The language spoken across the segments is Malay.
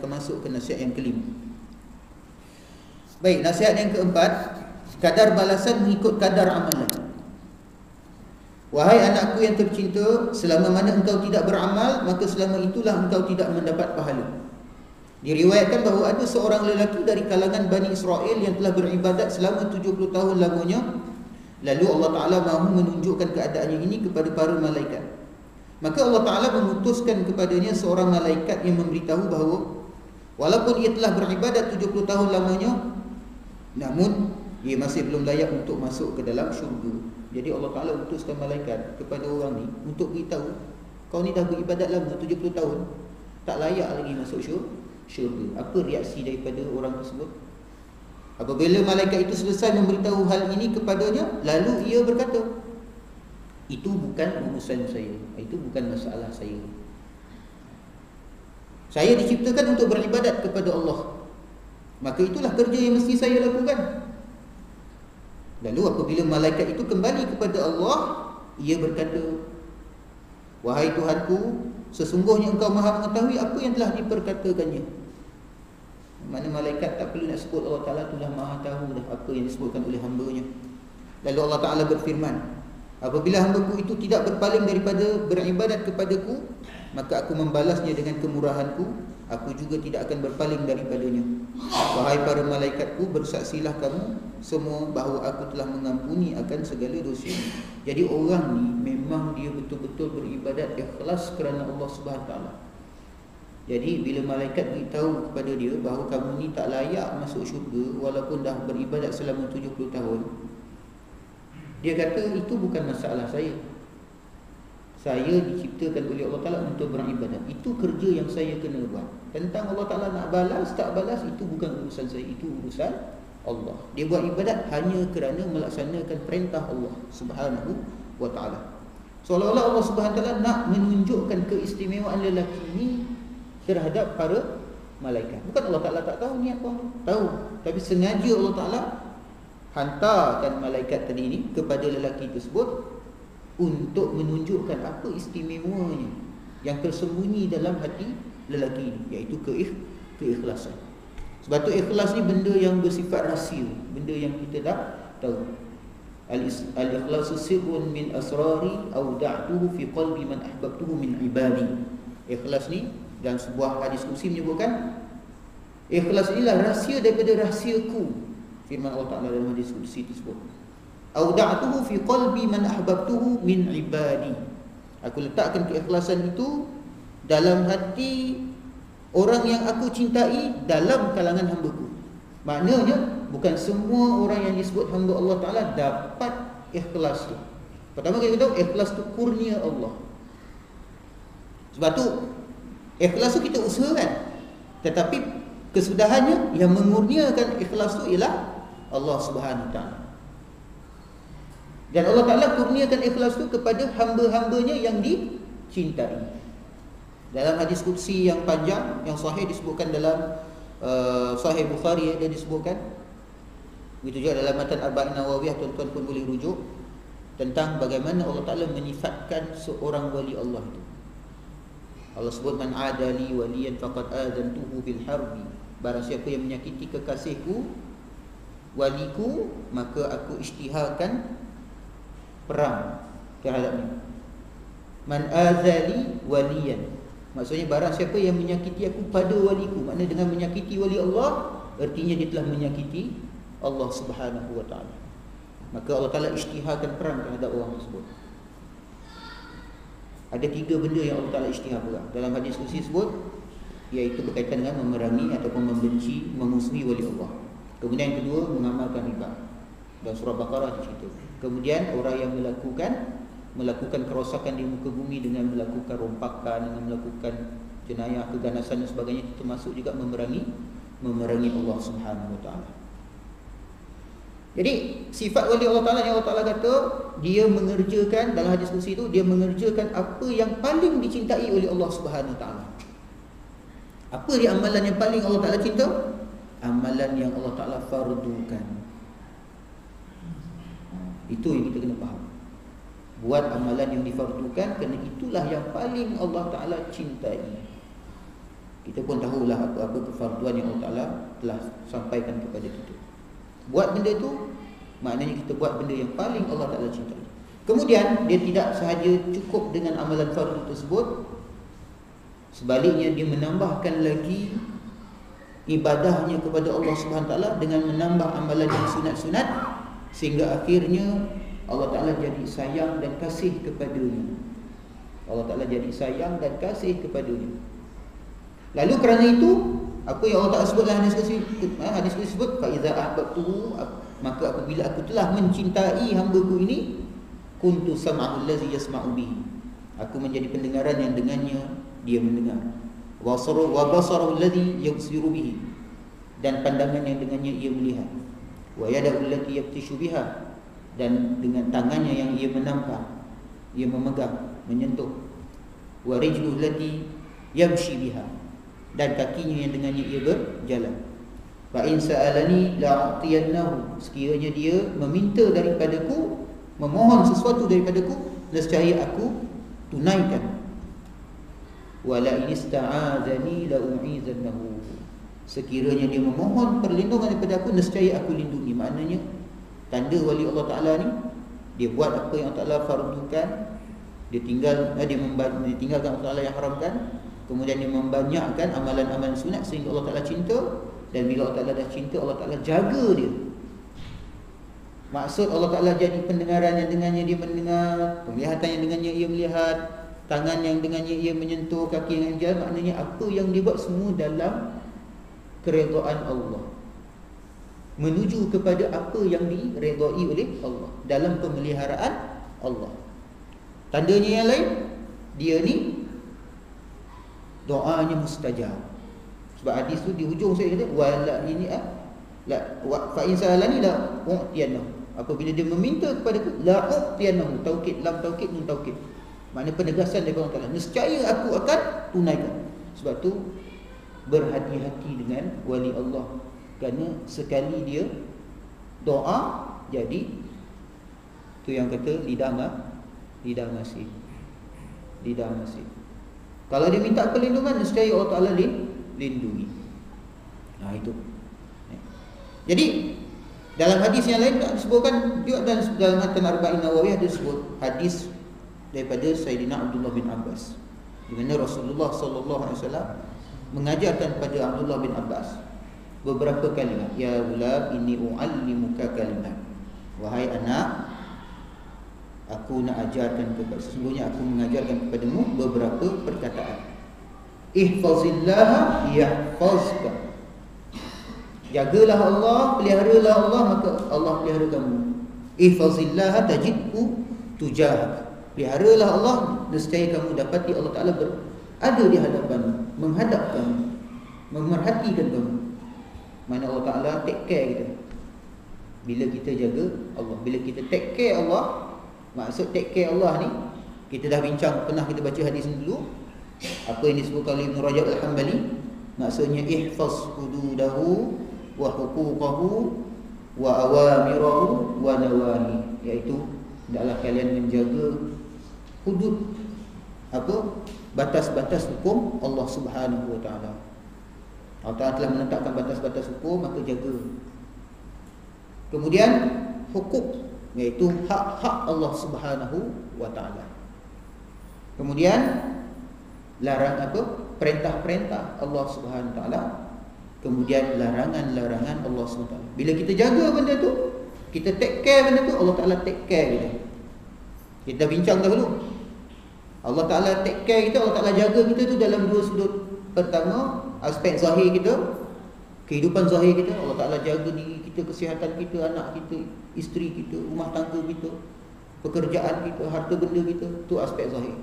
masuk ke nasihat yang kelima. Baik, nasihat yang keempat, kadar balasan mengikut kadar amalan. Wahai anakku yang tercinta, selama mana engkau tidak beramal, maka selama itulah engkau tidak mendapat pahala. Diriwayatkan bahawa ada seorang lelaki dari kalangan Bani Israel yang telah beribadat selama 70 tahun lamanya. Lalu Allah Ta'ala mahu menunjukkan keadaannya ini kepada para malaikat. Maka Allah Ta'ala mengutuskan kepadanya seorang malaikat yang memberitahu bahawa walaupun ia telah beribadat 70 tahun lamanya, namun ia masih belum layak untuk masuk ke dalam syurga. Jadi Allah Ta'ala utuskan malaikat kepada orang ni untuk beritahu, kau ni dah beribadat lama 70 tahun, tak layak lagi masuk syurga. Apa reaksi daripada orang tersebut? Apabila malaikat itu selesai memberitahu hal ini kepadanya, lalu ia berkata, itu bukan urusan saya, itu bukan masalah saya. Saya diciptakan untuk beribadat kepada Allah, maka itulah kerja yang mesti saya lakukan. Lalu apabila malaikat itu kembali kepada Allah, ia berkata, wahai Tuhanku, sesungguhnya engkau maha mengetahui apa yang telah diperkatakannya. Mana malaikat tak perlu nak sebut, Allah Ta'ala telah maha tahu dah apa yang disebutkan oleh hamba-Nya. Lalu Allah Ta'ala berfirman, apabila hamba-Ku itu tidak berpaling daripada beribadat kepadaku, maka aku membalasnya dengan kemurahanku. Aku juga tidak akan berpaling daripadanya. Wahai para malaikatku, bersaksilah kamu semua bahawa aku telah mengampuni akan segala dosa. Jadi orang ni memang dia betul-betul beribadat ikhlas kerana Allah Subhanahu Taala. Jadi bila malaikat beritahu kepada dia bahawa kamu ni tak layak masuk syurga walaupun dah beribadat selama 70 tahun, dia kata itu bukan masalah saya. Saya diciptakan oleh Allah Ta'ala untuk beribadat. Itu kerja yang saya kena buat. Tentang Allah Ta'ala nak balas, tak balas, itu bukan urusan saya, itu urusan Allah. Dia buat ibadat hanya kerana melaksanakan perintah Allah Subhanahu wa Ta'ala. Seolah-olah Allah Subhanahu wa Ta'ala nak menunjukkan keistimewaan lelaki ini terhadap para malaikat. Bukan Allah Ta'ala tak tahu niat orang tu, tahu. Tapi sengaja Allah Ta'ala hantarkan malaikat tadi ini kepada lelaki tersebut untuk menunjukkan apa istimewanya yang tersembunyi dalam hati lelaki ini, iaitu keikhlasan. Sebab tu ikhlas ni benda yang bersifat rahsia, benda yang kita tak tahu. Al-ikhlasu sirrun min asrari awda'tuhu fi qalbi man ahbabtuhu min ibadi. Ikhlas ni dalam sebuah hadis kursi menyebutkan, ikhlas inilah rahsia daripada rahsiaku. Firman Allah Ta'ala dalam hadis kursi tersebut, Auda'tuhu fi qalbi man ahbabtuhu min ibadi. Aku letakkan keikhlasan itu dalam hati orang yang aku cintai dalam kalangan hamba-Ku. Maknanya bukan semua orang yang disebut hamba Allah Ta'ala dapat ikhlas tu. Pertama kita tahu ikhlas tu kurnia Allah. Sebab tu ikhlas tu kita usahakan, tetapi kesudahannya yang mengurniakan ikhlas tu ialah Allah Subhanahu Wa Ta'ala. Dan Allah Ta'ala kurniakan ikhlas itu kepada hamba-hambanya yang dicintai. Dalam hadis qudsi yang panjang, yang sahih disebutkan dalam Sahih Bukhari, dia disebutkan. Begitu juga dalam Matan Arba'in Nawawiyah, tuan-tuan pun boleh rujuk tentang bagaimana Allah Ta'ala menyifatkan seorang wali Allah itu. Allah sebut, man adali waliyan faqad adantuhu bil harbi. Barang siapa yang menyakiti kekasihku, waliku, maka aku isytiharkan perang terhadapnya. Man azali waliyan, maksudnya barang siapa yang menyakiti aku pada waliku. Maknanya dengan menyakiti wali Allah, artinya dia telah menyakiti Allah Subhanahu wa Ta'ala. Maka Allah Ta'ala isytiharkan perang terhadap orang tersebut. Ada 3 benda yang Allah Ta'ala isytihar perang dalam hadis kursi tersebut, iaitu berkaitan dengan memerangi ataupun membenci, memusuhi wali Allah. Kemudian yang kedua, mengamalkan riba. Dan surah Baqarah cerita. Kemudian orang yang melakukan kerosakan di muka bumi dengan melakukan rompakan, dengan melakukan jenayah, keganasan dan sebagainya, itu termasuk juga memerangi Allah Subhanahu wa Ta'ala. Jadi sifat wali Allah Ta'ala yang Allah Ta'ala kata dia mengerjakan, dalam hadis kursi itu, dia mengerjakan apa yang paling dicintai oleh Allah Subhanahu wa Ta'ala. Apa dia amalan yang paling Allah Ta'ala cinta? Amalan yang Allah Ta'ala fardukan. Itu yang kita kena faham. Buat amalan yang difardukan, kerana itulah yang paling Allah Ta'ala cintai. kita pun tahulah apa-apa kefarduan yang Allah Ta'ala telah sampaikan kepada kita. Buat benda tu, maknanya kita buat benda yang paling Allah Ta'ala cintai. Kemudian dia tidak sahaja cukup dengan amalan fardu tersebut, sebaliknya dia menambahkan lagi ibadahnya kepada Allah Subhanahu Wa Ta'ala dengan menambah amalan yang sunat-sunat, sehingga akhirnya Allah Ta'ala jadi sayang dan kasih kepadanya. Allah Ta'ala jadi sayang dan kasih kepadanya. Lalu kerana itu, apa yang Allah Ta'ala sebut dalam hadis tersebut, fa iza ahbabtuhu, maka apabila aku telah mencintai hamba-Ku ini, kuntu sam'ahu allazi yasma'u bihi, aku menjadi pendengaran yang dengannya dia mendengar, wa basarahu allazi yubsiru bihi, dan pandangan yang dengannya ia melihat, wa yadahu allati yabtishu biha, dan dengan tangannya yang ia menampak, ia memegang, menyentuh, wa rijluhu allati yamshi biha, dan kakinya yang dengannya ia berjalan. Fa in sa'alani la'atiyannahu, sekiranya dia meminta daripadaku, memohon sesuatu daripadaku, nescaya aku tunaikan. Wala in ista'adzani la'u'izannahu, sekiranya dia memohon perlindungan daripada aku, nescaya aku lindungi. Maknanya tanda wali Allah Ta'ala ni, dia buat apa yang Allah Ta'ala fardukan, dia tinggalkan Allah Ta'ala yang haramkan, kemudian dia membanyakkan amalan-amalan sunat sehingga Allah Ta'ala cinta. Dan bila Allah Ta'ala dah cinta, Allah Ta'ala jaga dia. Maksud Allah Ta'ala jadi pendengaran yang dengannya dia mendengar, penglihatan yang dengannya ia melihat, tangan yang dengannya ia menyentuh, kaki yang jalan, maknanya apa yang dia buat semua dalam keredaan Allah, menuju kepada apa yang diredai oleh Allah, dalam pemeliharaan Allah. Tandanya yang lain, dia ni doanya mustajab. Sebab hadis tu di hujung saya kata wala ini fa in sa'alani la u'tiyanahu, apabila dia meminta kepadaku, la u'tiyanahu, taukid, lam taukid, nun taukid, maknanya penegasan daripada Allah Ta'ala, nescaya aku akan tunaikan. Sebab tu berhati-hati dengan wali Allah, kerana sekali dia doa, jadi tu yang kata lidah masih. Kalau dia minta perlindungan, nescaya Allah Ta'ala lindungi. Nah itu. Jadi dalam hadis yang lain disebutkan juga, dalam Matan Arba'in Nawawi ada disebut hadis daripada Sayyidina Abdullah bin Abbas, di mana Rasulullah SAW mengajarkan kepada Abdullah bin Abbas beberapa kalimat. Ya ghulam, inni u'allimuka kalimat, wahai anak, aku nak ajarkan kepada, sesungguhnya aku mengajarkan kepadamu beberapa perkataan. Ihfazillaha yahfazka, jagalah Allah, peliharalah Allah, maka Allah pelihara kamu. Ihfazillaha tajidhu tujahak, peliharalah Allah, nescaya kamu dapati Allah Ta'ala berada di hadapan, menghadap kamu, memerhatikan kamu. Mana Allah Ta'ala take care kita bila kita jaga Allah, bila kita take care Allah. Maksud take care Allah ni, kita dah bincang, pernah kita baca hadis ni dulu, apa yang disebutkan oleh Ibn Rajab Al-Hanbali. Maksudnya ihfaz hududahu wa huquqahu wa awamirahu wa nawahi, iaitu hendaklah kalian menjaga hudud, apa, batas-batas hukum Allah Subhanahu Wa Ta'ala. Allah Ta'ala telah menetapkan batas-batas hukum, maka jaga. Kemudian hukuk, iaitu hak-hak Allah Subhanahu Wa Ta'ala. Kemudian larang apa? Perintah-perintah Allah Subhanahu Wa Ta'ala. Kemudian larangan-larangan Allah Subhanahu Wa Ta'ala. Bila kita jaga benda tu, kita take care benda tu, Allah Ta'ala take care kita. Kita bincang dahulu. Allah Ta'ala take care kita, Allah Ta'ala jaga kita tu dalam dua sudut. Pertama, aspek zahir kita, kehidupan zahir kita. Allah Ta'ala jaga diri kita, kesihatan kita, anak kita, isteri kita, rumah tangga kita, pekerjaan kita, harta benda kita. Itu aspek zahir.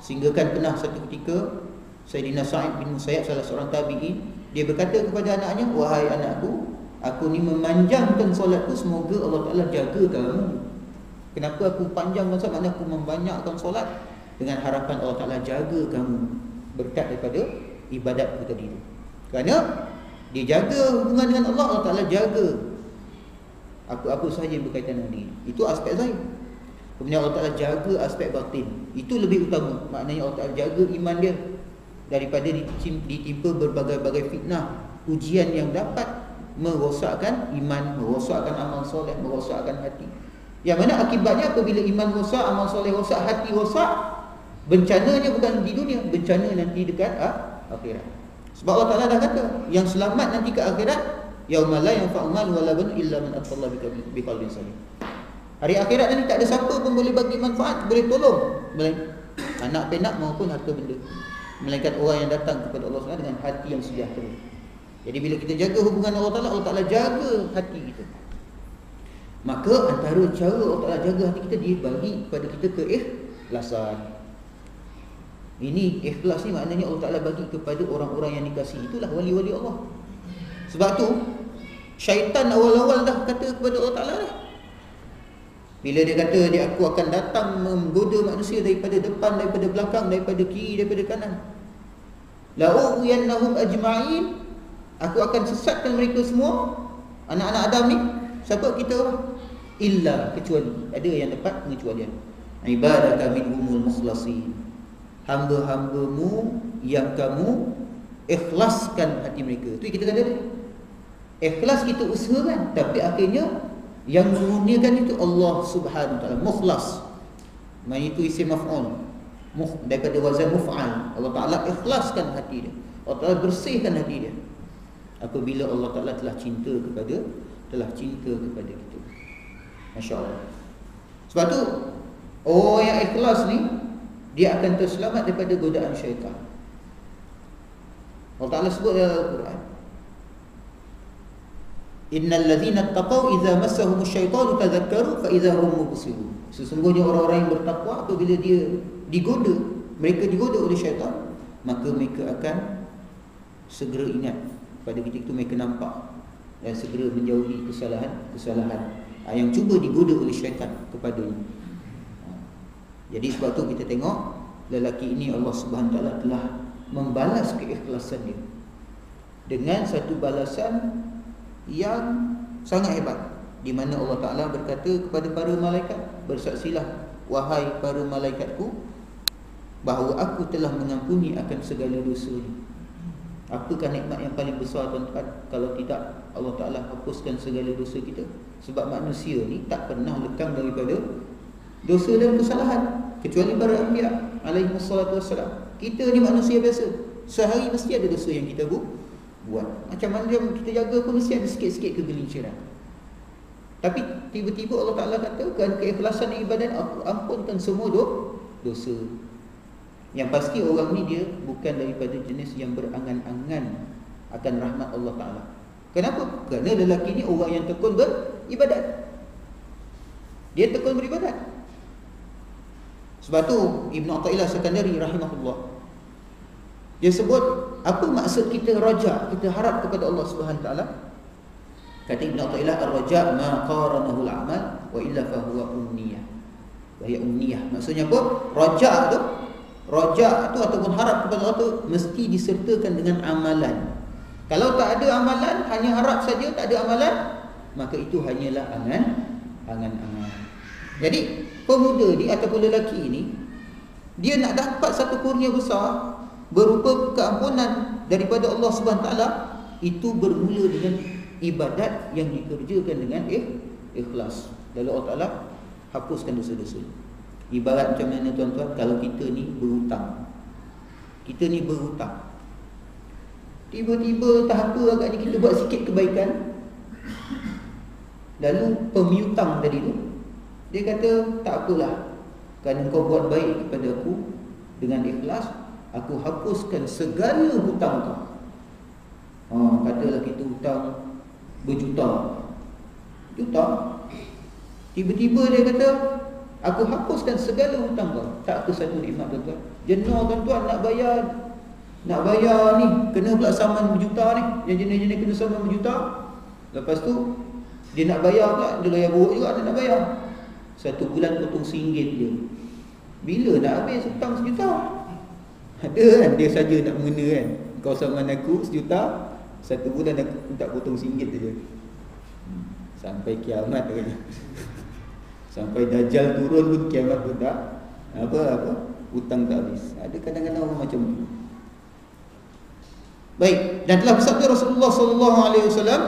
Sehingga kan pernah satu ketika Sayyidina Sa'id bin Musayyab, salah seorang tabi'in, dia berkata kepada anaknya, wahai anakku, aku ni memanjangkan solatku, semoga Allah Ta'ala jaga kamu. Kenapa aku panjangkan solat? Maknanya aku membanyakkan solat dengan harapan Allah Ta'ala jaga kamu, berkat daripada ibadatku tadi tu. Kerana dia jaga hubungan dengan Allah, Allah Ta'ala jaga apa-apa sahaja yang berkaitan dengan diri. Itu aspek zahir. Kemudian Allah Ta'ala jaga aspek batin. Itu lebih utama. Maknanya Allah Ta'ala jaga iman dia. daripada ditimpa berbagai-bagai fitnah, ujian yang dapat merosakkan iman, merosakkan amal soleh, merosakkan hati. Yang mana akibatnya apabila iman rosak, amal soleh rosak, hati rosak, bencananya bukan di dunia, bencana nanti dekat akhirat. Sebab Allah Ta'ala dah kata, yang selamat nanti ke akhirat, yauma la yanfa'u malun wala banun illa man atallaha biqalbin salim. Hari akhirat nanti tak ada siapa pun boleh bagi manfaat, boleh tolong, anak penak maupun harta benda, melainkan orang yang datang kepada Allah SWT dengan hati yang sejahtera. Jadi bila kita jaga hubungan Allah Ta'ala jaga hati kita. Maka antara cara Allah Ta'ala jaga hati kita, dia bagi kepada kita keikhlasan. Ini ikhlas ni maknanya Allah Ta'ala bagi kepada orang-orang yang dikasihi. Itulah wali-wali Allah. Sebab tu syaitan awal-awal dah kata kepada Allah Ta'ala dah, bila dia kata aku akan datang menggoda manusia daripada depan, daripada belakang, daripada kiri, daripada kanan. La ughwiyannahum ajma'in, aku akan sesatkan mereka semua, anak-anak Adam ni. Siapa kita orang? Illa, kecuali, ada yang dapat pengecualian. Ibadaka minhumul mukhlasin, hamba-hambamu yang kamu ikhlaskan hati mereka. Itu kita kata tadi, ikhlas kita usahakan, tapi akhirnya yang memurnikan itu Allah Subhanahu Wa Taala. Mukhlas, maksudnya itu isim maf'ul, daripada wazan muf'al. Allah Ta'ala ikhlaskan hati dia, Allah Ta'ala bersihkan hati dia apabila Allah Ta'ala telah cinta kepada kita. Masya Allah. Sebab tu orang yang ikhlas ni, dia akan terselamat daripada godaan syaitan. Allah Ta'ala sebut dalam Al-Quran, innal ladzina taqaw idza massahumus syaitanu tadzakkaru fa idza hum mubsirun. Sesungguhnya orang-orang yang bertakwa apabila dia digoda, mereka digoda oleh syaitan, maka mereka akan segera ingat pada ketika itu, mereka nampak dan segera menjauhi kesalahan yang cuba digoda oleh syaitan kepadanya. Jadi sebab tu kita tengok lelaki ini Allah Subhanahu Wa Taala telah membalas keikhlasan dia dengan satu balasan yang sangat hebat, di mana Allah Ta'ala berkata kepada para malaikat, bersaksilah wahai para malaikatku bahawa aku telah mengampuni akan segala dosa ni. Apakah nikmat yang paling besar tuan-tuan, kalau tidak Allah Ta'ala hapuskan segala dosa kita? Sebab manusia ni tak pernah lekang daripada dosa dan kesalahan, kecuali para anbiya alaihi wassalatu wassalam. Kita ni manusia biasa, sehari mesti ada dosa yang kita buat. Macam mana kita jaga pun mesti ada sikit-sikit kegelinciran. Tapi tiba-tiba Allah Ta'ala katakan keikhlasan ibadat, aku ampunkan semua dosa. Yang pasti orang ni dia bukan daripada jenis yang berangan-angan akan rahmat Allah Ta'ala. Kenapa? Kerana lelaki ni orang yang tekun beribadat. Dia tekun beribadat. Sebab tu Ibn Athaillah Sekandari rahimahullah, dia sebut, apa maksud kita raja, kita harap kepada Allah Subhanahu Wa Taala? Kata Ibn Athaillah, ar-raja ma qaranahu al-amal wa illa fa huwa umniyah. Wa hiya umniyah. Maksudnya apa? Raja tu ataupun harap kepada Allah tu mesti disertakan dengan amalan. Kalau tak ada amalan, hanya harap saja, tak ada amalan, maka itu hanyalah angan-angan. Jadi pemuda ni ataupun lelaki ni, dia nak dapat satu kurnia besar berupa keampunan daripada Allah Subhanahu Taala, itu bermula dengan ibadat yang dikerjakan dengan ikhlas. Lalu Allah Taala hapuskan dosa-dosa. Ibarat macam mana tuan-tuan, kalau kita ni berhutang. Tiba-tiba tak apa, agaknya kita buat sikit kebaikan, lalu pemiutang tadi tu dia kata, tak apalah, kerana kau buat baik kepada aku dengan ikhlas, aku hapuskan segala hutang kau. Katalah kita hutang berjuta. Tiba-tiba dia kata, aku hapuskan segala hutang kau. Tak ada satu nikmat tuan-tuan. Jenuh tuan-tuan nak bayar ni, kena pula saman berjuta ni. Yang jenis-jenis kena saman berjuta. Lepas tu dia nak bayar pula, dia gaya buruk juga, dia nak bayar. Satu bulan potong RM1 je. Bila nak habis hutang sejuta? Ada kan, dia saja nak mengena kan, kau saman aku sejuta, satu bulan aku tak potong RM1 saja. Sampai kiamat katanya. Sampai Dajjal turun pun kiamat pun tak apa hutang tak habis. Ada kadang-kadang orang macam tu. Baik, dan telah bersabda Rasulullah sallallahu alaihi wasallam,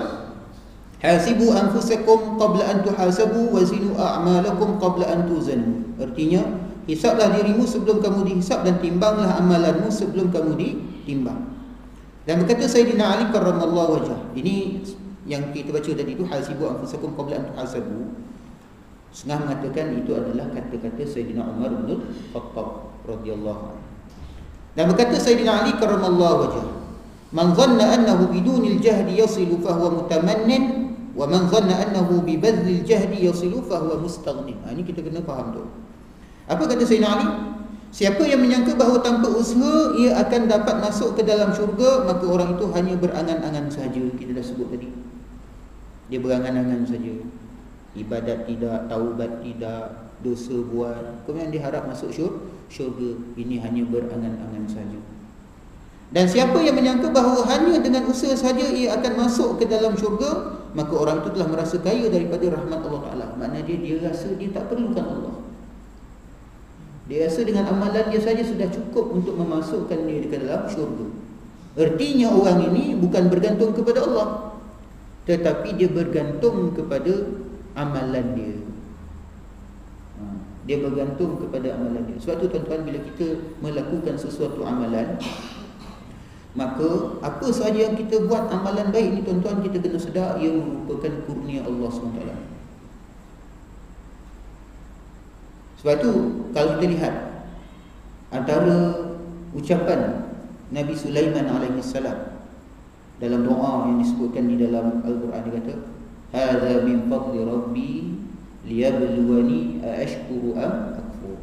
hasibu anfusakum qabla an tuhasabu wa zinu a'malakum qabla an tuzanu. Artinya, hisablah dirimu sebelum kamu dihisab dan timbanglah amalanmu sebelum kamu ditimbang. Dan berkata Sayyidina Ali karramallahu wajhah. Ini yang kita baca tadi itu, hasibu anfusakum qabla an tuhasabu. Setengah mengatakan itu adalah kata-kata Sayyidina Umar bin Khattab radhiyallahu anhu. Dan berkata Sayyidina Ali karramallahu wajhah, man dhanna annahu bidunil jahdi yasilu fahuwa mutamannin, wa man dhanna annahu bibadlil jahdi yasilu fahuwa mustaghnin. Ini kita kena faham tu. Apa kata Sayyidina Ali? Siapa yang menyangka bahawa tanpa usaha ia akan dapat masuk ke dalam syurga, maka orang itu hanya berangan-angan saja. Kita dah sebut tadi, dia berangan-angan saja. Ibadat tidak, taubat tidak, dosa buat, kemudian diharap masuk syurga. Ini hanya berangan-angan saja. Dan siapa yang menyangka bahawa hanya dengan usaha saja ia akan masuk ke dalam syurga, maka orang itu telah merasa kaya daripada rahmat Allah Ta'ala. Maknanya dia rasa dia tak perlukan Allah. Dia rasa dengan amalan dia saja sudah cukup untuk memasukkan dia ke dalam syurga. Artinya orang ini bukan bergantung kepada Allah, tetapi dia bergantung kepada amalan dia. Dia bergantung kepada amalan dia. Sebab tu tuan-tuan, bila kita melakukan sesuatu amalan, maka apa sahaja yang kita buat amalan baik ni tuan-tuan, kita kena sedar ia merupakan kurnia Allah SWT. Sebab tu kalau kita lihat antara ucapan Nabi Sulaiman AS dalam doa yang disebutkan di dalam Al-Quran, dia kata, hadza min fadli rabbi liyabluwani aashkuru am akfur.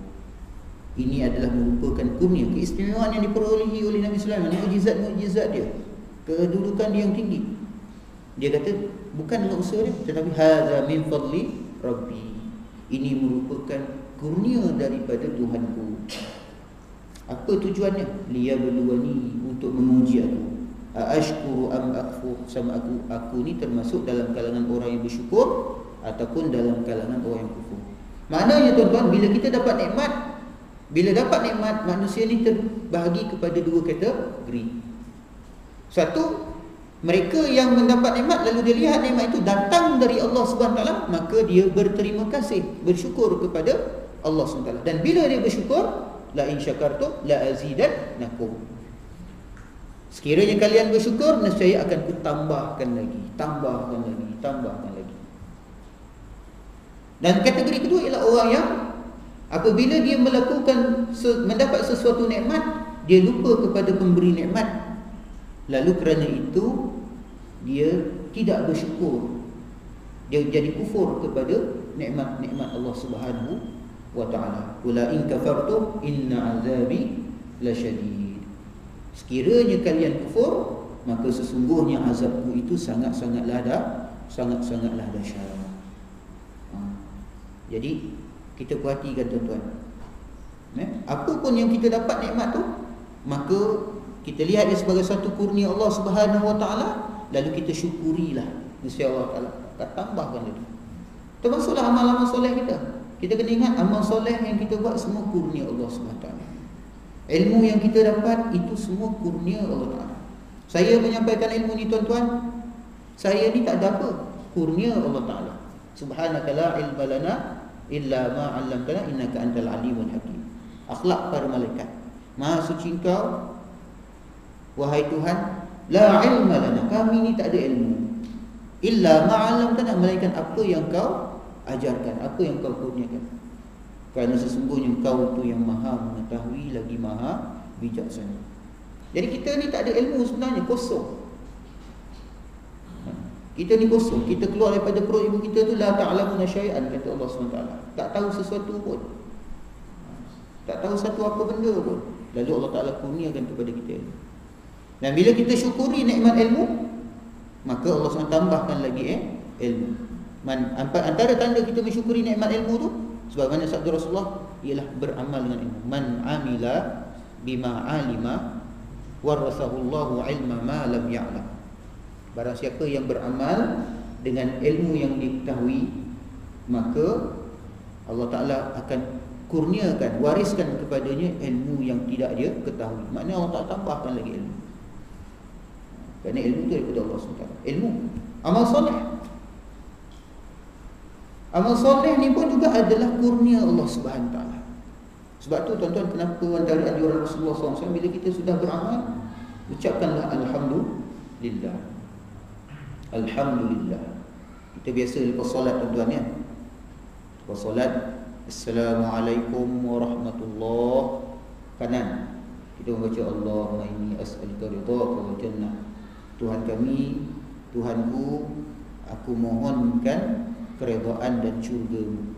Ini adalah merupakan kurnia, keistimewaan yang diperolehi oleh Nabi Sulaiman, mukjizat-mukjizat dia, kedudukan dia yang tinggi. Dia kata bukanlah usaha dia, tetapi hadza min fadli rabbi, ini merupakan kurnia daripada Tuhanku. Apa tujuannya? Liyabluwani, untuk menguji aku. Aashkuru am akfur, sama aku ni termasuk dalam kalangan orang yang bersyukur ataupun dalam kalangan orang yang kufur. Maknanya tuan-tuan, bila kita dapat nikmat, manusia ni terbahagi kepada dua kategori. Satu, mereka yang mendapat nikmat lalu dia lihat nikmat itu datang dari Allah SWT, maka dia berterima kasih, bersyukur kepada Allah SWT. Dan bila dia bersyukur, la in syakartum la azidannakum. Sekiranya kalian bersyukur, nescaya akan kutambahkan lagi, tambahkan lagi. Dan kategori kedua ialah orang yang apabila dia mendapat sesuatu nikmat, dia lupa kepada pemberi nikmat. Lalu kerana itu dia tidak bersyukur, dia jadi kufur kepada nikmat-nikmat Allah Subhanahu wa ta'ala. Qul in kafartum inna azabi lasyadid. Sekiranya kalian kufur, maka sesungguhnya azabku itu sangat-sangatlah dahsyat. Jadi kita perhatikan tuan-tuan, apa pun yang kita dapat nikmat tu, maka kita lihat dia sebagai satu kurnia Allah Subhanahu wa ta'ala, lalu kita syukurilah. Nescaya Allah Ta'ala akan tambahkan lagi. Termasuklah amal-amal soleh kita. Kita kena ingat, amal soleh yang kita buat semua kurnia Allah Subhanahu wa ta'ala. Ilmu yang kita dapat itu semua kurnia Allah Ta'ala. Saya menyampaikan ilmu ni tuan-tuan, saya ni tak ada apa, kurnia Allah Ta'ala. Subhanaka la ilma lana illa ma 'allamtana innaka antal alimul hakim. Akhlak para malaikat, maha suci Engkau wahai Tuhan, la ilma lana, kami ni tak ada ilmu, illa ma 'allamtana, melainkan apa yang Kau ajarkan, apa yang Kau kurniakan. Kerana sesungguhnya Engkau tu yang maha mengetahui lagi maha bijaksana. Jadi kita ni tak ada ilmu sebenarnya, kosong. Kita ni kosong, kita keluar daripada perut ibu kita tu la ta'lamuna syai'an, kata Allah SWT. Tak tahu sesuatu pun, tak tahu satu apa benda pun. Lalu Allah Ta'ala kurniakan kepada kita ilmu. Dan bila kita syukuri nikmat ilmu, maka Allah SWT tambahkan lagi ilmu. Antara tanda kita mensyukuri nikmat ilmu tu, sebagaimana sabda Rasulullah, ialah beramal dengan ilmu. Man amila bima alima warasahullahu ilma ma lam ya'lam. Barang siapa yang beramal dengan ilmu yang diketahui, maka Allah Ta'ala akan kurniakan, wariskan kepadanya ilmu yang tidak dia ketahui. Maknanya Allah Ta'ala tambahkan lagi ilmu. Kerana ilmu itu daripada Allah SWT. Ilmu, amal soleh. Amal soleh ni pun juga adalah kurnia Allah SWT. Sebab tu tuan-tuan, kenapa antara anjuran Rasulullah SAW, bila kita sudah beramal, ucapkanlah Alhamdulillah. Alhamdulillah. Kita biasa lepas solat tuan-tuan ya. Lepas solat, Assalamualaikum warahmatullahi. Kanan kita membaca Allahumma inni as'aluka ridhaka wal jannah. Tuhan kami, Tuhanku, aku mohonkan keredaan dan syurga-Mu.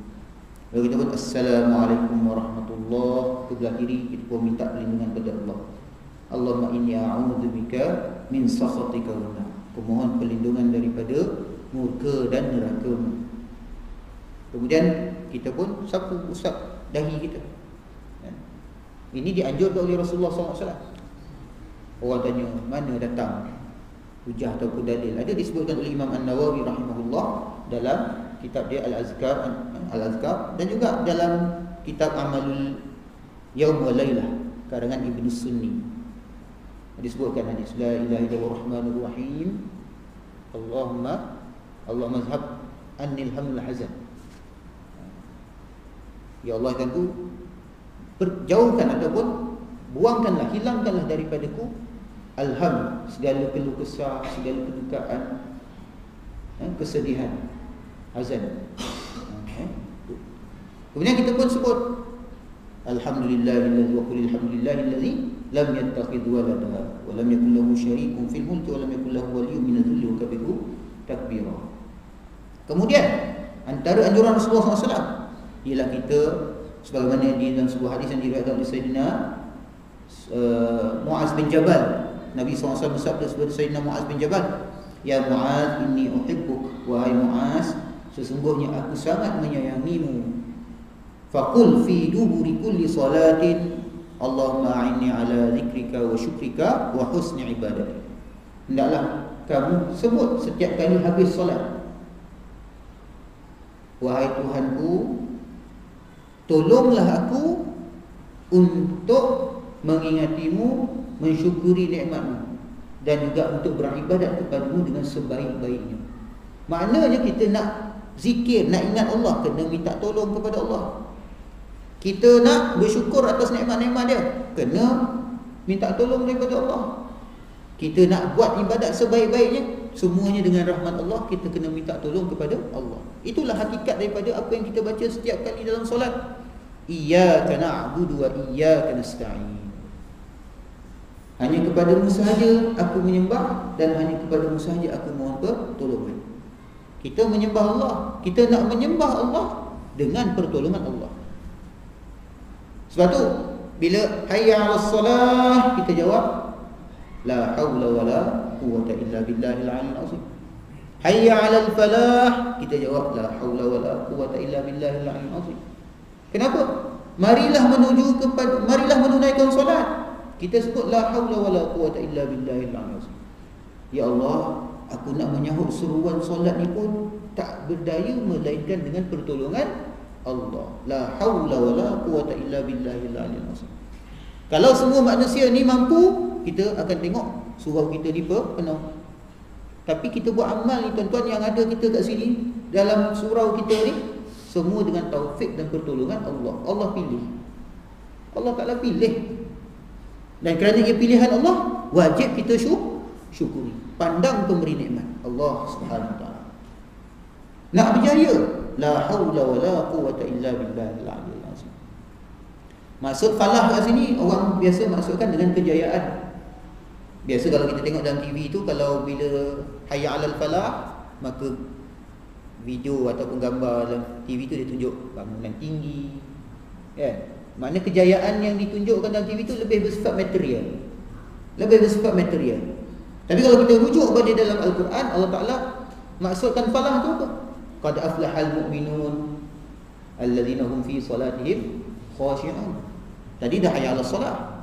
Lalu kita pun Assalamualaikum warahmatullahi. Sebelah kiri kita pun minta perlindungan kepada Allah. Allahumma inni a'udzubika min sakhatika wa nar. Aku mohon perlindungan daripada murka dan neraka-Mu. Kemudian kita pun sapu, usap dahi kita. Ini dianjurkan oleh Rasulullah SAW. Orang tanya, mana datang hujah ataupun dalil? Ada disebutkan oleh Imam An-Nawawi rahimahullah dalam kitab dia Al-Azkar, dan juga dalam kitab Amalul Yaum wa Lailah karangan Ibn Sunni. Disebutkan hadis la ilaha illallah rahmanur rahim. Allahumma azhab annil haml hazan. Ya Allah, tentu jauhkan ataupun buangkanlah, hilangkanlah daripadaku alham, segala keluh kesah, segala kedukaan, kesedihan, hazan. Kemudian kita pun sebut Alhamdulillahillazi wa qul alhamdulillahillazi lam yattakhidh walada wa lam yakul lahu syarikun fil mulki wa lam yakul lahu waliyyun min adh-dhilli wa kabbirhu takbira. Kemudian antara anjuran Rasulullah SAW ialah kita, sebagaimana di dalam sebuah hadis yang diriwayatkan oleh Sayyidina Muaz bin Jabal, Nabi SAW bersabda kepada Sayyidina Muaz bin Jabal, ya Muaz, inni uhibbuk, wahai Muaz, sesungguhnya aku sangat menyayangimu. Faqul fi duburi kulli salatin Allahumma a'inni ala zikrika wa syukrika wa husni ibadatik. Hendaklah kamu sebut setiap kali habis solat, wahai Tuhanku, tolonglah aku untuk mengingatimu, mensyukuri nikmat-Mu, dan juga untuk beribadat kepada-Mu dengan sebaik-baiknya. Maknanya kita nak zikir, nak ingat Allah, kena minta tolong kepada Allah. Kita nak bersyukur atas nikmat-nikmat Dia, kena minta tolong daripada Allah. Kita nak buat ibadat sebaik-baiknya, semuanya dengan rahmat Allah, kita kena minta tolong kepada Allah. Itulah hakikat daripada apa yang kita baca setiap kali dalam solat. Iyyaka na'budu wa iyyaka nasta'in. Hanya kepada-Mu sahaja aku menyembah, dan hanya kepada-Mu sahaja aku mohon pertolongan. Kita menyembah Allah, kita nak menyembah Allah dengan pertolongan Allah. Sebab tu bila hayya 'alas salah, kita jawab la haula wala quwwata illa billahil 'aliyyil 'azim. Hayya 'alal falah, kita jawab la haula wala quwwata illa billahil 'aliyyil 'azim. Kenapa? Marilah menunaikan solat, kita sebut la haula wala quwwata illa billahil 'aliyyil 'azim. Ya Allah, aku nak menyahut seruan solat ni pun tak berdaya melainkan dengan pertolongan Allah. La haula wala quwwata illa billahil 'aliyyil 'azim. Kalau semua manusia ni mampu, kita akan tengok surau kita ni penuh. Tapi kita buat amal ni tuan-tuan, yang ada kita kat sini dalam surau kita ni, semua dengan taufik dan pertolongan Allah. Allah pilih, Allah Ta'ala pilih. Dan kerana ia pilihan Allah, wajib kita syukuri, pandang pemberi nikmat Allah Subhanahu Wa Ta'ala. Nak berjaya, la haula wala quwwata illa billahil 'aliyyil 'azim. Maksud falah kat sini, orang biasa maksudkan dengan kejayaan. Biasa kalau kita tengok dalam TV tu, kalau bila hayya 'alal falah, maka video ataupun gambar dalam TV tu dia tunjuk bangunan tinggi, kan? Makna kejayaan yang ditunjukkan dalam TV tu lebih bersifat material, Tapi kalau kita rujuk pada dalam Al-Quran, Allah Ta'ala maksudkan falah tu apa? Qad aflahal mu'minun alladzina hum fi salatihim khashi'un. Tadi dah hayya 'alas salah.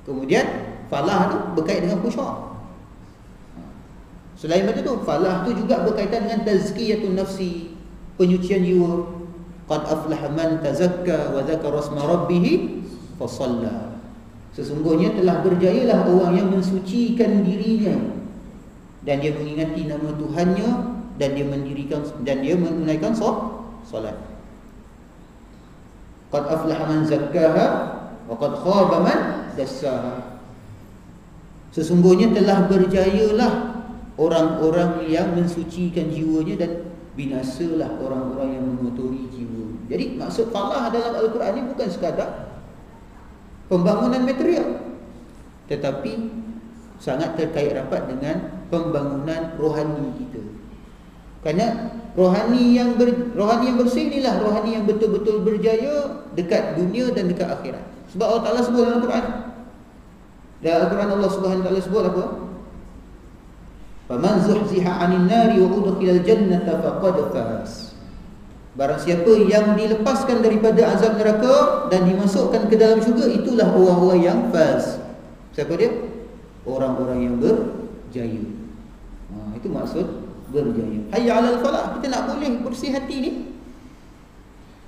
Kemudian falah tu berkait dengan khusyuk. Selain itu, falah tu juga berkaitan dengan tazkiyatun nafsi, penyucian jiwa. Qad aflaha man tazakka wa dzakara asma rabbih fa shalla. Sesungguhnya telah berjayalah orang yang mensucikan dirinya dan dia mengingati nama Tuhannya dan dia menunaikan solat. Qad aflaha man zakkaha wa qad khaba man dassaha. Sesungguhnya telah berjayalah orang-orang yang mensucikan jiwanya dan binasalah orang-orang yang mengotori jiwa. Jadi maksud falah dalam Al-Quran ini bukan sekadar pembangunan material, tetapi sangat terkait rapat dengan pembangunan rohani kita. Kerana rohani yang bersih inilah rohani yang betul-betul berjaya dekat dunia dan dekat akhirat. Sebab Allah Ta'ala sebut dalam Al-Quran. Dalam Al-Quran Allah Subhanahu Wa Ta'ala sebut apa? Faman zuhziha 'anil nari wa udkhilal jannata faqad faz. Barang siapa yang dilepaskan daripada azab neraka dan dimasukkan ke dalam syurga, itulah orang-orang yang faz. Siapa dia? Orang-orang yang berjaya. Itu maksud berjaya. Hayya 'alal falah. Kita nak boleh bersih hati ni.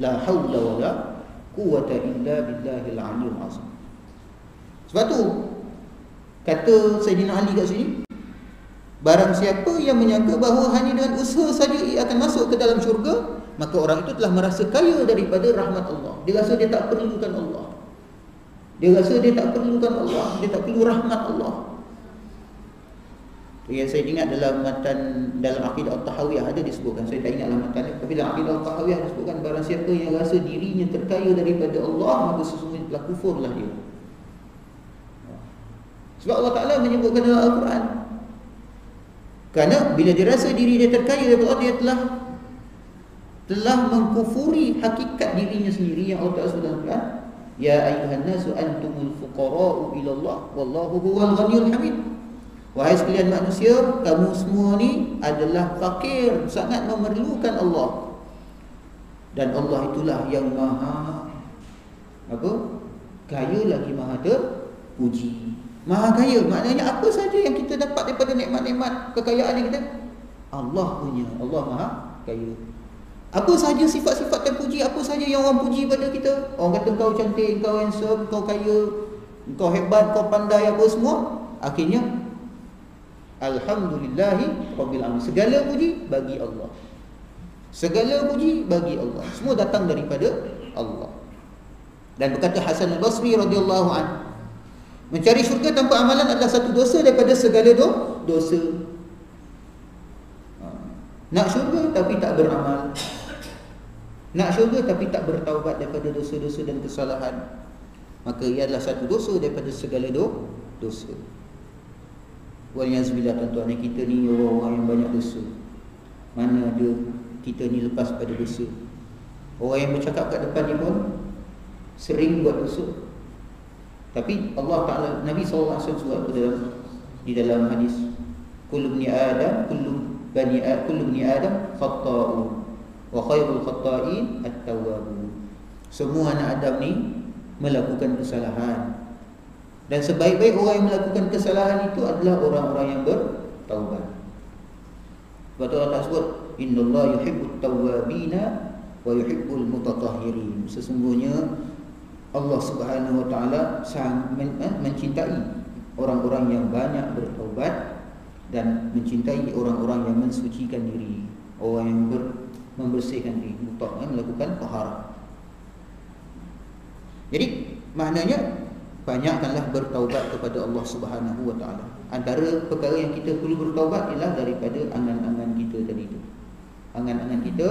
La haula wala quwwata illa billahil 'aliyyil 'azim. Sebab tu kata Sayyidina Ali kat sini, barang siapa yang menyangka bahawa hanya dengan usaha saja ia akan masuk ke dalam syurga, maka orang itu telah merasa kaya daripada rahmat Allah. Dia rasa dia tak perlukan Allah. Dia rasa dia tak perlukan Allah. Dia tak perlu rahmat Allah. Yang saya ingat dalam matan dalam Aqidah At-Tahawiyah ada disebutkan. Saya tak ingatlah matan, tapi dalam Aqidah At-Tahawiyah disebutkan barang siapa yang rasa dirinya terkaya daripada Allah, maka sesungguhnya telah kufurlah dia. Sebab Allah Ta'ala menyebutkan dalam Al-Quran, kerana bila dia rasa diri dia terkaya daripada Allah, dia telah mengkufuri hakikat dirinya sendiri yang Allah Ta'ala sebut dalam Al-Quran. Ya ayyuhan nasu antumul fuqara'u ila Allah wallahu huwal ghaniyul hamid. Wahai sekalian manusia, kamu semua ni adalah fakir, sangat memerlukan Allah. Dan Allah itulah yang maha kaya lagi maha terpuji. Maha kaya, maknanya apa saja yang kita dapat daripada nikmat-nikmat kekayaan kita, Allah punya. Allah maha kaya. Apa saja sifat-sifat terpuji, apa saja yang orang puji pada kita. Orang kata kau cantik, kau handsome, kau kaya, kau hebat, kau pandai, apa semua. Akhirnya alhamdulillahi rabbil alamin. Segala puji bagi Allah. Segala puji bagi Allah. Semua datang daripada Allah. Dan berkata Hasan al-Basri radhiyallahu anhu, mencari syurga tanpa amalan adalah satu dosa daripada segala dosa. Nak syurga tapi tak beramal. Nak syurga tapi tak bertaubat daripada dosa-dosa dan kesalahan, maka ia adalah satu dosa daripada segala dosa. Waliyazbillah, tuan-tuan, kita ni orang-orang yang banyak dosa. Mana ada kita ni lepas pada dosa. Orang yang bercakap kat depan ni pun sering buat dosa. Tapi Allah Ta'ala, Nabi SAW sebut di dalam hadis, kullu bani Adam khatta'un wa khairul khatta'in at-tawwabun. Semua anak Adam ni melakukan kesalahan, dan sebaik-baik orang yang melakukan kesalahan itu adalah orang-orang yang bertaubat. Sebab tu Allah sebut, innallaha yuhibbut tawwabina wa yuhibbul mutatahhirin. Sesungguhnya Allah Subhanahu wa taala mencintai orang-orang yang banyak bertaubat dan mencintai orang-orang yang mensucikan diri, orang yang membersihkan diri, melakukan taharah. Jadi maknanya banyakkanlah bertaubat kepada Allah Subhanahu wa taala. Antara perkara yang kita perlu bertaubat ialah daripada angan-angan kita tadi itu. Angan-angan kita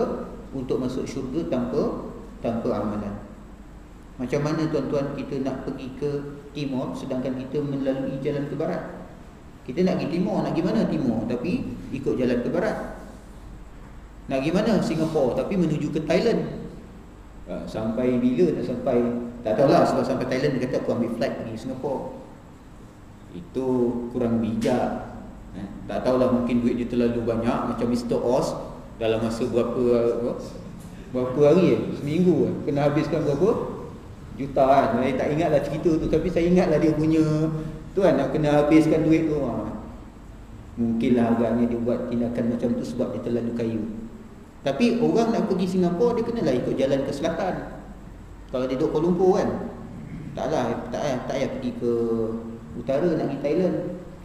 untuk masuk syurga tanpa amalan. Macam mana tuan-tuan kita nak pergi ke timur sedangkan kita melalui jalan ke barat? Kita nak pergi timur, nak pergi mana timur tapi ikut jalan ke barat. Nak pergi mana Singapura tapi menuju ke Thailand. Sampai bila nak sampai, tak tahulah. Sebab sampai Thailand dia kata aku ambil flight pergi Singapura. Itu kurang bijak. Tak tahulah, mungkin duit dia terlalu banyak. Macam Mr. Oz, dalam masa berapa hari seminggu kena habiskan berapa juta kan. Saya tak ingatlah cerita tu, tapi saya ingatlah dia punya tuan nak kena habiskan duit tu. Mungkinlah agaknya dia buat tindakan macam tu sebab dia terlalu kaya. Tapi orang nak pergi Singapura, dia kenalah ikut jalan ke selatan. Kalau dia duduk Kuala Lumpur kan, Tak payah pergi ke utara nak pergi Thailand.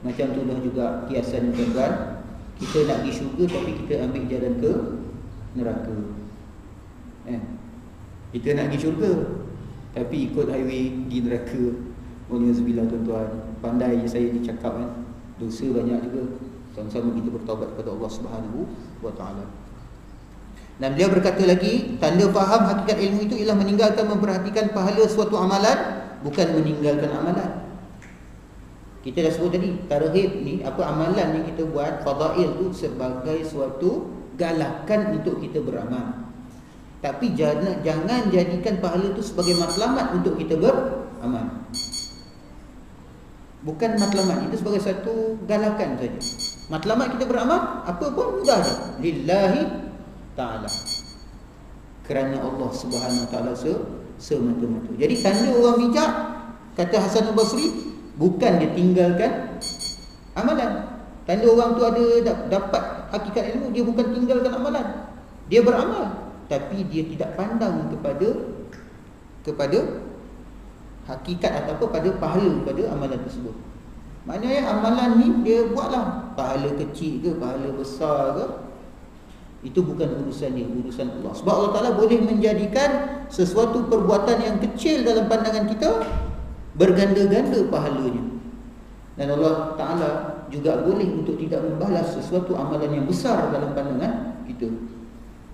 Macam tu dah juga kiasan tuan-tuan. Kita nak pergi syurga tapi kita ambil jalan ke neraka. Kita nak pergi syurga tapi ikut highway pergi neraka. Alhamdulillah tuan-tuan. Pandai saya dicakap kan. Dosa banyak juga. Sama-sama kita bertaubat kepada Allah Subhanahu wa taala. Dan beliau berkata lagi, tanda faham hakikat ilmu itu ialah meninggalkan memperhatikan pahala suatu amalan, bukan meninggalkan amalan. Kita dah sebut tadi, targhib ni, apa amalan yang kita buat, fadail tu sebagai suatu galakan untuk kita beramal. Tapi jangan jadikan pahala tu sebagai matlamat untuk kita beramal. Bukan matlamat, itu sebagai satu galakan saja. Matlamat kita beramal, apa pun mudah je. Lillahi ta'ala, kerana Allah Subhanahu wa ta'ala semata-mata. Jadi tanda orang bijak, kata Hasan al-Basri, bukan dia tinggalkan amalan. Tanda orang tu ada dapat hakikat ilmu, dia bukan tinggalkan amalan. Dia beramal, tapi dia tidak pandang kepada hakikat ataupun pada pahala pada amalan tersebut. Maknanya amalan ni dia buatlah, pahala kecil ke, pahala besar ke, itu bukan urusan dia, urusan Allah. Sebab Allah Ta'ala boleh menjadikan sesuatu perbuatan yang kecil dalam pandangan kita berganda-ganda pahalanya. Dan Allah Ta'ala juga boleh untuk tidak membalas sesuatu amalan yang besar dalam pandangan kita.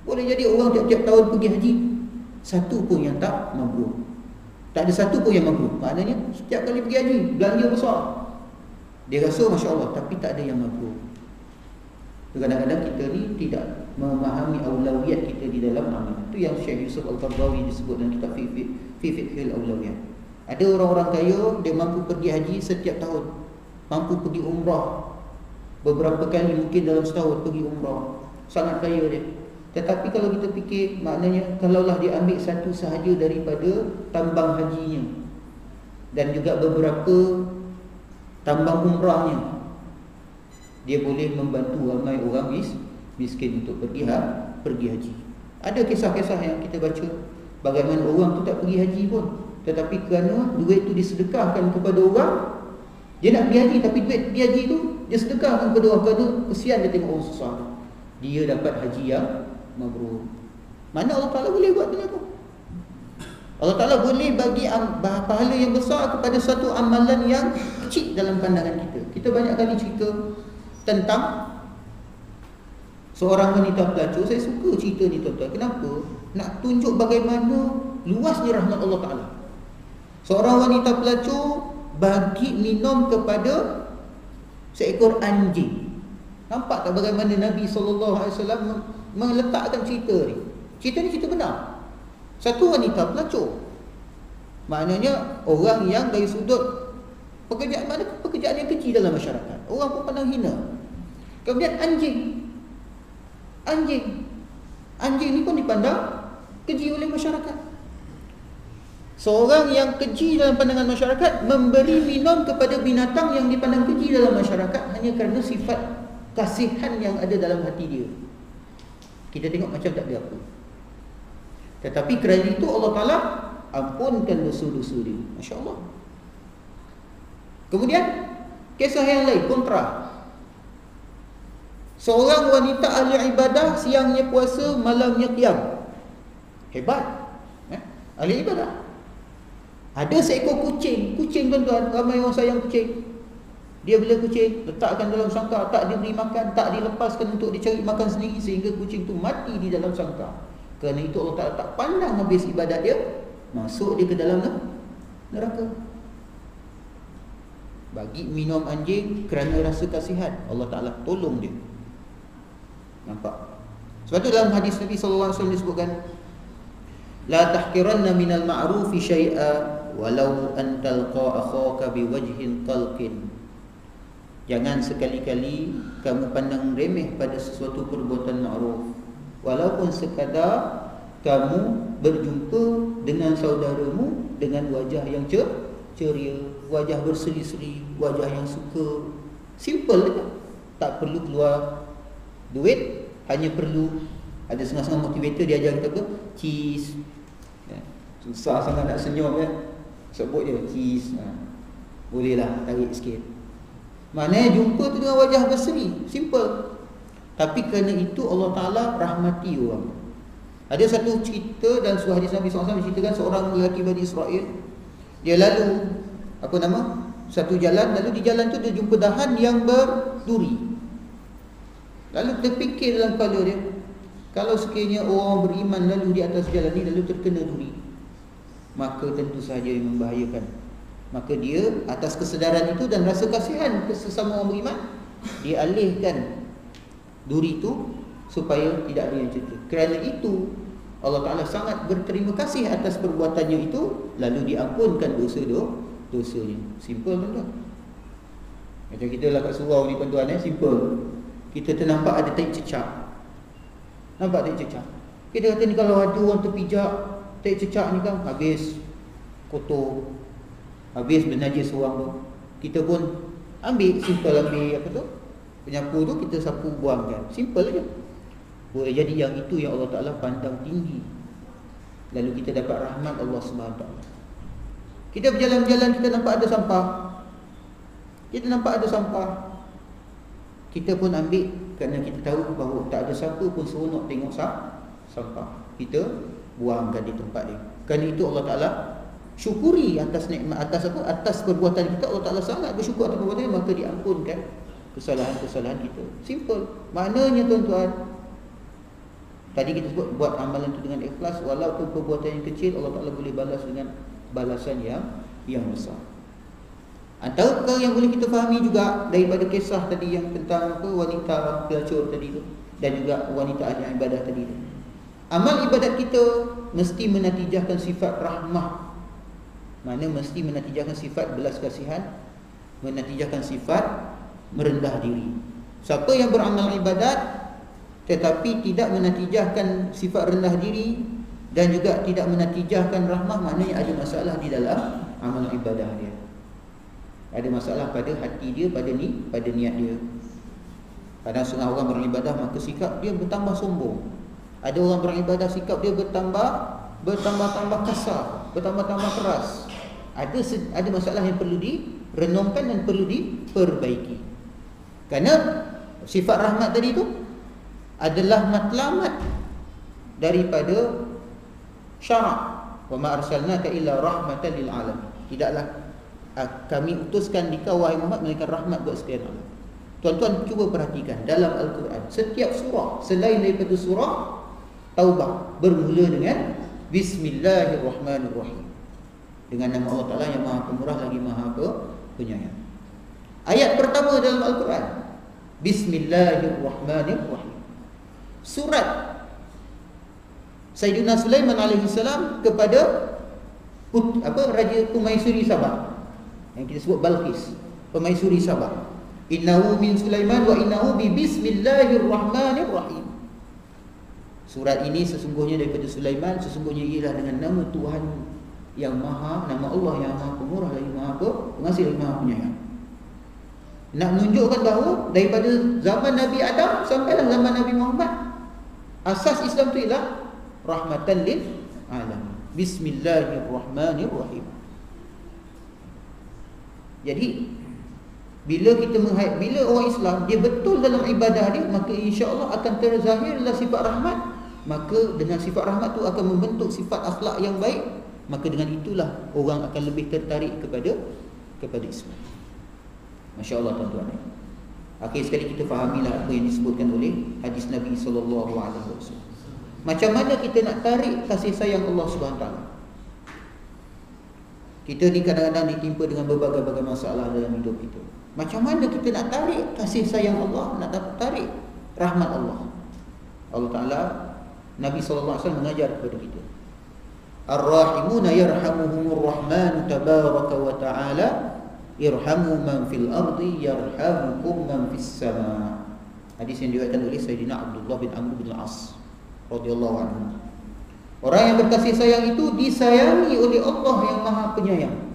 Boleh jadi orang tiap-tiap tahun pergi haji, satu pun yang tak mabrur. Tak ada satu pun yang mabrur. Maknanya setiap kali pergi haji, belanja besar, dia rasa Masya Allah, tapi tak ada yang mabrur. Kadang-kadang kita ni tidak memahami aulawiyat kita di dalam amal. Itu yang Syekh Yusuf Al-Qardawi disebut dalam kitab Fi Fiqhil Aulawiyat. Ada orang-orang kaya, dia mampu pergi haji setiap tahun, mampu pergi umrah beberapa kali, mungkin dalam setahun pergi umrah. Sangat kaya dia. Tetapi kalau kita fikir, maknanya kalaulah dia ambil satu sahaja daripada tambang hajinya dan juga beberapa tambang umrahnya, dia boleh membantu ramai orang miskin untuk pergi haji. Ada kisah-kisah yang kita baca, bagaimana orang tu tak pergi haji pun, tetapi kerana duit tu disedekahkan kepada orang, dia nak pergi haji tapi duit pergi haji tu dia sedekahkan kepada orang, kerana kesian dia tengok orang susah, dia dapat haji yang mabrur. Mana Allah Ta'ala boleh buat benda tu? Allah Ta'ala boleh bagi pahala yang besar kepada satu amalan yang kecil dalam pandangan kita. Kita banyak kali cerita tentang seorang wanita pelacur. Saya suka cerita ni tuan-tuan. Kenapa? Nak tunjuk bagaimana luasnya rahmat Allah Ta'ala. Seorang wanita pelacur bagi minum kepada seekor anjing. Nampak tak bagaimana Nabi SAW meletakkan cerita ni? Cerita ni cerita benar. Satu wanita pelacur, maknanya orang yang dari sudut pekerjaan, mana pekerjaan yang kecil dalam masyarakat, orang pun pandang hina. Kemudian Anjing ni pun dipandang keji oleh masyarakat. Seorang yang keji dalam pandangan masyarakat memberi minum kepada binatang yang dipandang keji dalam masyarakat hanya kerana sifat kasihan yang ada dalam hati dia. Kita tengok macam tak ada apa. Tetapi kerana itu Allah Ta'ala ampunkan dosa-dosa dia. Masya Allah. Kemudian kisah yang lain, kontra. Seorang wanita ahli ibadah, siangnya puasa, malamnya qiyam. Hebat. Ahli ibadah. Ada seekor kucing. Kucing tuan-tuan, ramai orang sayang kucing. Dia bela kucing, letakkan dalam sangkar, tak diberi makan, tak dilepaskan untuk dicari makan sendiri, sehingga kucing tu mati di dalam sangkar. Kerana itu Allah Ta'ala tak pandang habis ibadat dia, masuk dia ke dalam neraka. Bagi minum anjing kerana rasa kasihan, Allah Ta'ala tolong dia. Nampak? Sebab tu dalam hadis Nabi SAW disebutkan, la tahkiranna minal ma'rufi syai'a walau an talqa akhaka biwajhin talqin. Jangan sekali-kali kamu pandang remeh pada sesuatu perbuatan ma'ruf, walaupun sekadar kamu berjumpa dengan saudaramu dengan wajah yang ceria, wajah berseri-seri, wajah yang suka. Simple je. Tak perlu keluar duit, hanya perlu ada setengah-setengah motivator dia ajar kita apa? Cheese. Susah sangat nak senyum kan. sebut je kiss. Bolehlah tarik sikit. Maknanya jumpa tu dengan wajah berseri, simple. Tapi kerana itu Allah Ta'ala rahmati orang. Ada satu cerita dalam sebuah hadis Nabi SAW menceritakan seorang lelaki Bani Israel. Dia lalu satu jalan, lalu di jalan tu dia jumpa dahan yang berduri. Lalu terfikir dalam kepala dia, kalau sekiranya orang beriman lalu di atas jalan ni lalu terkena duri, maka tentu sahaja dia membahayakan. Maka dia atas kesedaran itu dan rasa kasihan ke sesama orang beriman, dia alihkan duri itu supaya tidak ada yang cedera. Kerana itu Allah Ta'ala sangat berterima kasih atas perbuatannya itu, lalu diampunkan dosanya. Simple tuan-tuan. Macam kita lah kat surau ni tuan-tuan, simple. Kita ternampak ada tahi cecak. Nampak tahi cecak. Kita kata ni kalau ada orang terpijak tahi cecak ni kan habis kotor, habis bernajis orang tu. Kita pun ambil penyapu tu, kita sapu buangkan. Simple je. Boleh jadi yang itu yang Allah Ta'ala pandang tinggi, lalu kita dapat rahmat Allah SWT. Kita berjalan-jalan, kita nampak ada sampah, kita pun ambil kerana kita tahu bahawa tak ada siapa pun seronok tengok sampah. Kita buangkan di tempat dia. Kerana itu Allah Ta'ala syukuri atas nikmat, atas perbuatan kita. Allah Ta'ala sangat bersyukur atas perbuatan kita, maka diampunkan kesalahan-kesalahan kita. Simple. Maknanya tuan-tuan, tadi kita sebut buat amalan itu dengan ikhlas, walaupun perbuatan yang kecil, Allah Ta'ala boleh balas dengan balasan yang besar. Antara perkara yang boleh kita fahami juga daripada kisah tadi yang tentang wanita pelacur tadi tu, dan juga wanita ahli ibadah tadi tu, amal ibadat kita mesti menatijahkan sifat rahmah. Mana mesti menatijahkan sifat belas kasihan, menatijahkan sifat merendah diri. Siapa yang beramal ibadat tetapi tidak menatijahkan sifat rendah diri dan juga tidak menatijahkan rahmah, maknanya ada masalah di dalam amal ibadah dia. Ada masalah pada hati dia, pada niat dia. Kadang setengah orang beribadah maka sikap dia bertambah sombong. Ada orang beribadah sikap dia bertambah kasar, bertambah keras. Ada masalah yang perlu direnungkan dan perlu diperbaiki. Kerana sifat rahmat tadi tu adalah matlamat daripada syarak. Wa ma arsalnaka illa rahmatan lil alamin. Tidaklah kami utuskan di kau wahai Muhammad melainkan rahmat buat sekalian alam. Tuan-tuan cuba perhatikan dalam Al-Quran, setiap surah selain daripada surah Taubah bermula dengan Bismillahirrahmanirrahim, dengan nama Allah Ta'ala yang Maha Pemurah lagi Maha Penyayang. Ayat pertama dalam Al-Quran, Bismillahirrahmanirrahim. Surat Sayyidina Sulaiman alaihissalam kepada Raja Pemaisuri Sabah, yang kita sebut Balqis, Pemaisuri Sabah. Innahu min Sulaiman wa innahu bi Bismillahirrahmanirrahim. Surat ini sesungguhnya daripada Sulaiman, sesungguhnya ialah dengan nama Tuhan yang Maha, nama Allah yang Maha Pemurah lagi Maha Pengasih lagi Maha Penyayang. Nak menunjukkan bahawa daripada zaman Nabi Adam sampailah zaman Nabi Muhammad, asas Islam itu ialah rahmatan lil alamin. Bismillahirrahmanirrahim. Jadi bila orang Islam dia betul dalam ibadah dia, maka insya-Allah akan terzahirlah sifat rahmat. Maka dengan sifat rahmat tu akan membentuk sifat akhlak yang baik. Maka dengan itulah orang akan lebih tertarik kepada Islam. Masya-Allah tuan-tuan. Akhir sekali kita fahamilah apa yang disebutkan oleh hadis Nabi sallallahu alaihi wasallam. Macam mana kita nak tarik kasih sayang Allah Subhanahu Wa Taala? Kita ni kadang-kadang ditimpa dengan berbagai-bagai masalah dalam hidup kita. Macam mana kita nak tarik kasih sayang Allah, nak tarik rahmat Allah? Allah Ta'ala, Nabi SAW mengajar kepada kita, Ar-Rahimuna yarhamuhumur Rahman tabaraka wa ta'ala, irhamu man fil ardi yarhamukum man fis sama. Hadis yang diriwayatkan oleh Sayyidina Abdullah bin Amr bin Al-As radhiyallahu anhu. Orang yang berkasih sayang itu disayangi oleh Allah yang Maha Penyayang,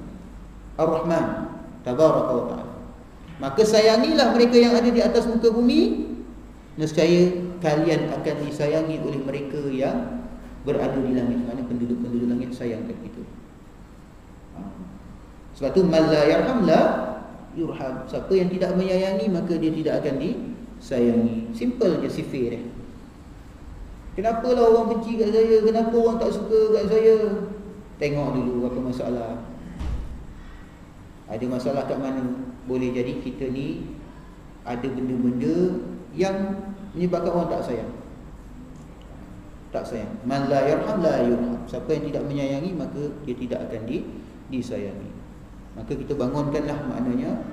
Ar-Rahman tabaraka wa ta'ala. Maka sayangilah mereka yang ada di atas muka bumi, nescaya kalian akan disayangi oleh mereka yang berada di langit. Mana penduduk-penduduk langit sayang kepada kita. Sebab tu man la yarham la yurham. Siapa yang tidak menyayangi maka dia tidak akan disayangi. Simple je sifir dia. Kenapalah orang benci kat saya? Kenapa orang tak suka kat saya? Tengok dulu apa masalah. Ada masalah kat mana? Boleh jadi kita ni ada benda-benda yang menyebabkan orang tak sayang. Tak sayang. Man la yarham la yurham. Siapa yang tidak menyayangi maka dia tidak akan disayangi. Maka kita bangunkanlah maknanya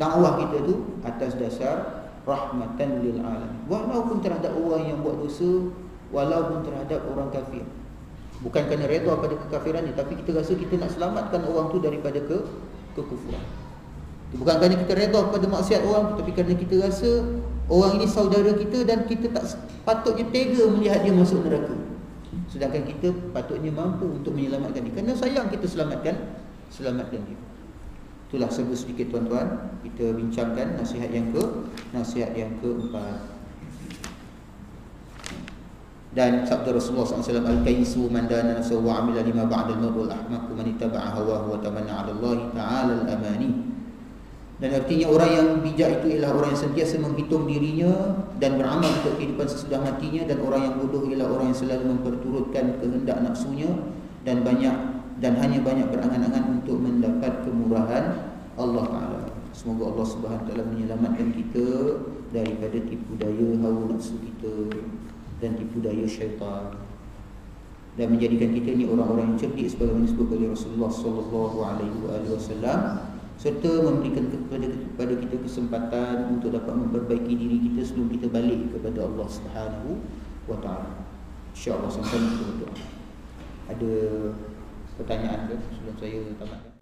dakwah kita tu atas dasar rahmatan lil alamin. Walaupun terhadap orang yang buat dosa, walaupun terhadap orang kafir. Bukan kerana redha pada kekafirannya, tapi kita rasa kita nak selamatkan orang tu daripada kekufuran. Bukan kerana kita redha pada maksiat orang tu, tapi kerana kita rasa orang ini saudara kita dan kita tak patutnya tega melihat dia masuk neraka. Sedangkan kita patutnya mampu untuk menyelamatkan dia. Kerana sayang kita selamatkan dia. Itulah sebut sedikit tuan-tuan, kita bincangkan nasihat yang keempat. Dan sabda Rasulullah SAW, al-kaisu man dana nafsahu wa amila lima ba'da al-maut wal ahmaqu man ittaba'a hawahu wa tamanna 'ala Allah ta'ala al-amani. Dan artinya orang yang bijak itu ialah orang yang sentiasa menghitung dirinya dan beramal untuk kehidupan sesudah matinya, dan orang yang bodoh ialah orang yang selalu memperturutkan kehendak nafsunya dan hanya banyak berangan-angan untuk mendapat kemurahan Allah Ta'ala. Semoga Allah Subhanahu Wa Ta'ala menyelamatkan kita daripada tipu daya hawa nafsu kita dan tipu daya syaitan, dan menjadikan kita ini orang-orang yang cerdik sebagaimana disebut oleh Rasulullah sallallahu alaihi wasallam, serta memberikan kepada kita kesempatan untuk dapat memperbaiki diri kita sebelum kita balik kepada Allah Subhanahu Wa Ta'ala. InsyaAllah sampai kita berdoa. Ada pertanyaan ke sebelum saya tamatkan?